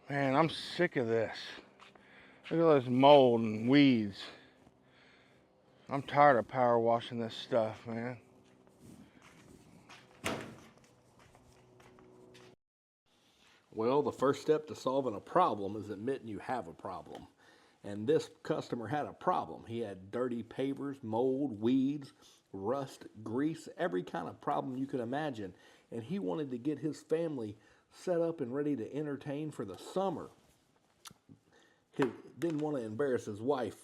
Man, I'm sick of this. Look at all this mold and weeds. I'm tired of power washing this stuff, man. Well, the first step to solving a problem is admitting you have a problem. And this customer had a problem. He had dirty pavers, mold, weeds, rust, grease, every kind of problem you could imagine. And he wanted to get his family set up and ready to entertain for the summer. He didn't want to embarrass his wife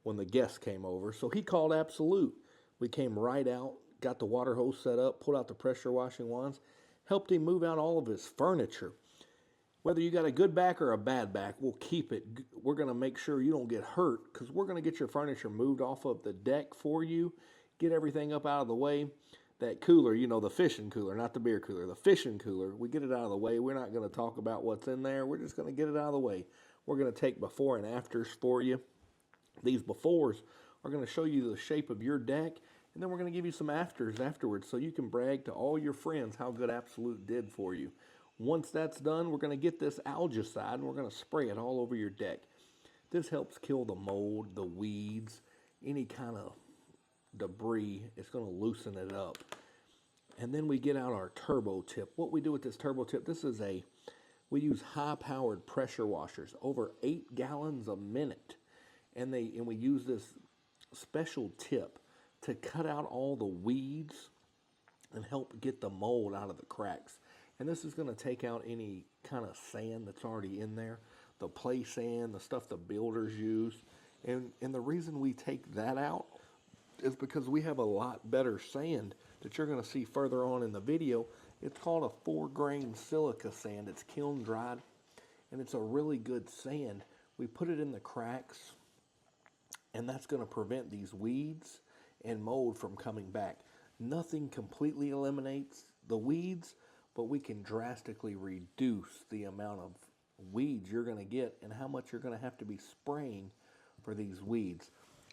when the guests came over, so he called Absolute. We came right out, got the water hose set up, pulled out the pressure washing wands, helped him move out all of his furniture. Whether you got a good back or a bad back, we'll keep it. We're going to make sure you don't get hurt because we're going to get your furniture moved off of the deck for you, get everything up out of the way. That cooler, the fishing cooler, not the beer cooler, the fishing cooler, we get it out of the way. We're not going to talk about what's in there. We're just going to get it out of the way. We're going to take before and afters for you. These befores are going to show you the shape of your deck, and then we're going to give you some afters afterwards so you can brag to all your friends how good Absolute did for you. Once that's done, we're going to get this algicide and we're going to spray it all over your deck. This helps kill the mold, the weeds, any kind of debris. It's going to loosen it up. And then we get out our turbo tip. What we do with this turbo tip, we use high-powered pressure washers, over 8 gallons a minute. And we use this special tip to cut out all the weeds and help get the mold out of the cracks. And this is going to take out any kind of sand that's already in there, the play sand, the stuff the builders use. And the reason we take that out is because we have a lot better sand that you're going to see further on in the video. It's called a 4-grain silica sand. It's kiln dried, and it's a really good sand. We put it in the cracks, and that's going to prevent these weeds and mold from coming back. Nothing completely eliminates the weeds, but we can drastically reduce the amount of weeds you're going to get and how much you're going to have to be spraying for these weeds.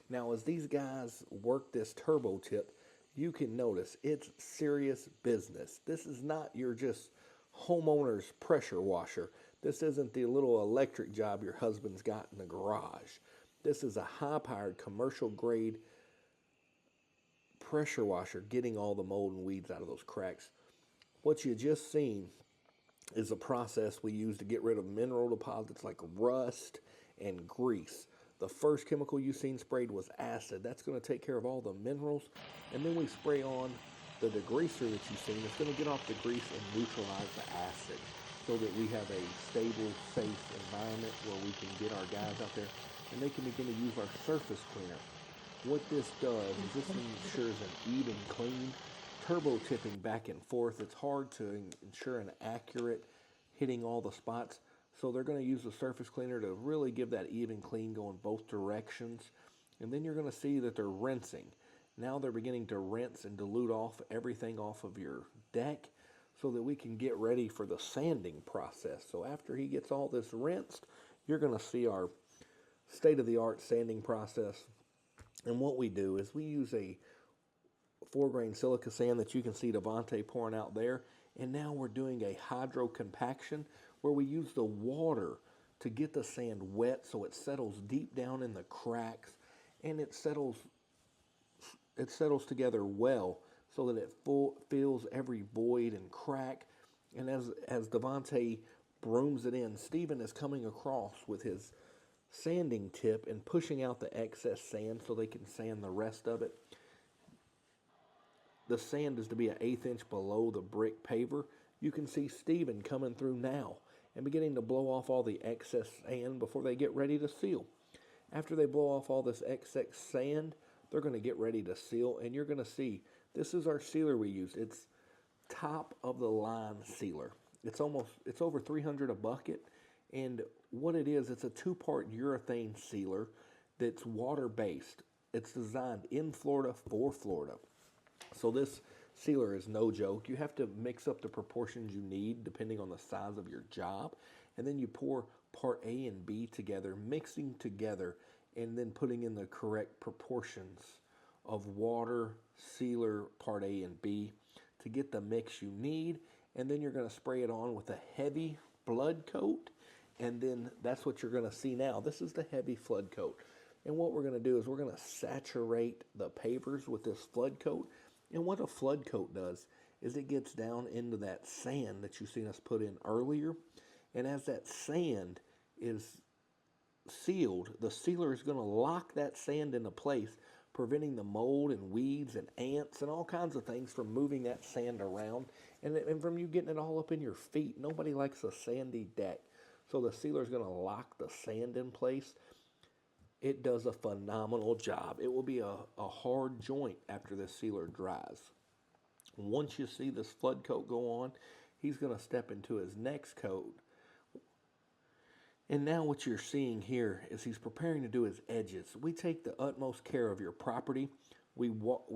Now, as these guys work this turbo tip, you can notice it's serious business. This is not your just homeowner's pressure washer. This isn't the little electric job your husband's got in the garage. This is a high-powered commercial grade pressure washer getting all the mold and weeds out of those cracks. What you just seen is a process we use to get rid of mineral deposits like rust and grease. The first chemical you seen sprayed was acid. That's going to take care of all the minerals. And then we spray on the degreaser that you've seen. It's going to get off the grease and neutralize the acid so that we have a stable, safe environment where we can get our guys out there and they can begin to use our surface cleaner. What this does is this ensures an even clean, turbo tipping back and forth. It's hard to ensure an accurate hitting all the spots. So they're going to use the surface cleaner to really give that even clean going both directions. And then you're going to see that they're rinsing. Now they're beginning to rinse and dilute off everything off of your deck so that we can get ready for the sanding process. So after he gets all this rinsed, you're going to see our state-of-the-art sanding process. And what we do is we use a 4-grain silica sand that you can see Devontae pouring out there. And now we're doing a hydro compaction where we use the water to get the sand wet so it settles deep down in the cracks and it settles together well so that it fills every void and crack. And as Devontae brooms it in, Steven is coming across with his sanding tip and pushing out the excess sand so they can sand the rest of it. The sand is to be an 1/8 inch below the brick paver. You can see Steven coming through now and beginning to blow off all the excess sand before they get ready to seal. After they blow off all this excess sand, they're going to get ready to seal, and you're going to see this is our sealer we use. It's top of the line sealer. It's over 300 a bucket, and what it is, it's a 2-part urethane sealer that's water based. It's designed in Florida for Florida. So this sealer is no joke. You have to mix up the proportions you need depending on the size of your job. And then you pour part A and B together, mixing together, and then putting in the correct proportions of water, sealer, part A and B to get the mix you need. And then you're going to spray it on with a heavy blood coat. And then that's what you're going to see now. This is the heavy flood coat. And what we're going to do is we're going to saturate the pavers with this flood coat. And what a flood coat does is it gets down into that sand that you've seen us put in earlier. And as that sand is sealed, the sealer is going to lock that sand into place, preventing the mold and weeds and ants and all kinds of things from moving that sand around and from you getting it all up in your feet. Nobody likes a sandy deck. So the sealer is going to lock the sand in place. It does a phenomenal job. It will be a hard joint after this sealer dries. Once you see this flood coat go on, he's going to step into his next coat. And now what you're seeing here is he's preparing to do his edges. We take the utmost care of your property. We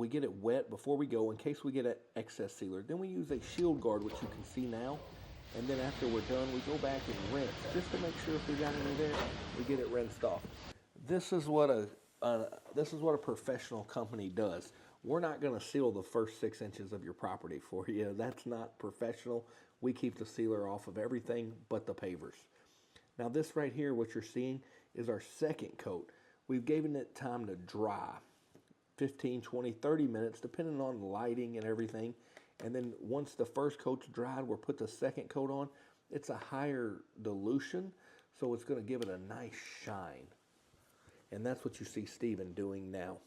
get it wet before we go in case we get an excess sealer. Then we use a shield guard, which you can see now. And then after we're done, we go back and rinse just to make sure if we got any there, we get it rinsed off. This is what a professional company does. We're not going to seal the first 6 inches of your property for you. That's not professional. We keep the sealer off of everything but the pavers. Now this right here, what you're seeing, is our second coat. We've given it time to dry, 15, 20, 30 minutes, depending on lighting and everything. And then once the first coat's dried, we'll put the second coat on. It's a higher dilution, so it's going to give it a nice shine. And that's what you see Steven doing now.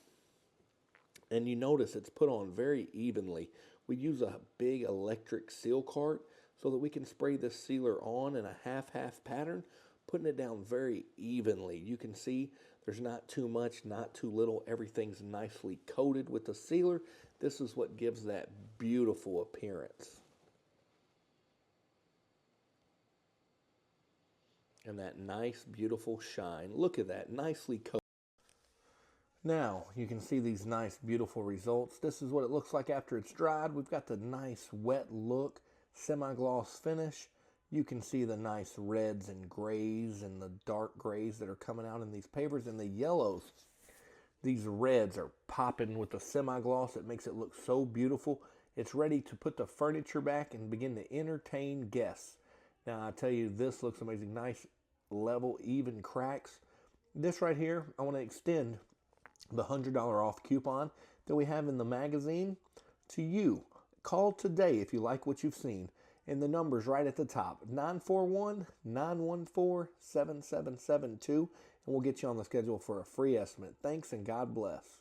And you notice it's put on very evenly. We use a big electric seal cart so that we can spray this sealer on in a half-half pattern, putting it down very evenly. You can see there's not too much, not too little. Everything's nicely coated with the sealer. This is what gives that beautiful appearance. And that nice, beautiful shine. Look at that, nicely coated. Now, you can see these nice, beautiful results. This is what it looks like after it's dried. We've got the nice, wet look, semi-gloss finish. You can see the nice reds and grays and the dark grays that are coming out in these pavers, and the yellows. These reds are popping with the semi-gloss. It makes it look so beautiful. It's ready to put the furniture back and begin to entertain guests. Now, I tell you, this looks amazing. Nice, level, even cracks. This right here, I want to extend the $100 off coupon that we have in the magazine to you. Call today if you like what you've seen. And the number's right at the top, 941-914-7772. And we'll get you on the schedule for a free estimate. Thanks and God bless.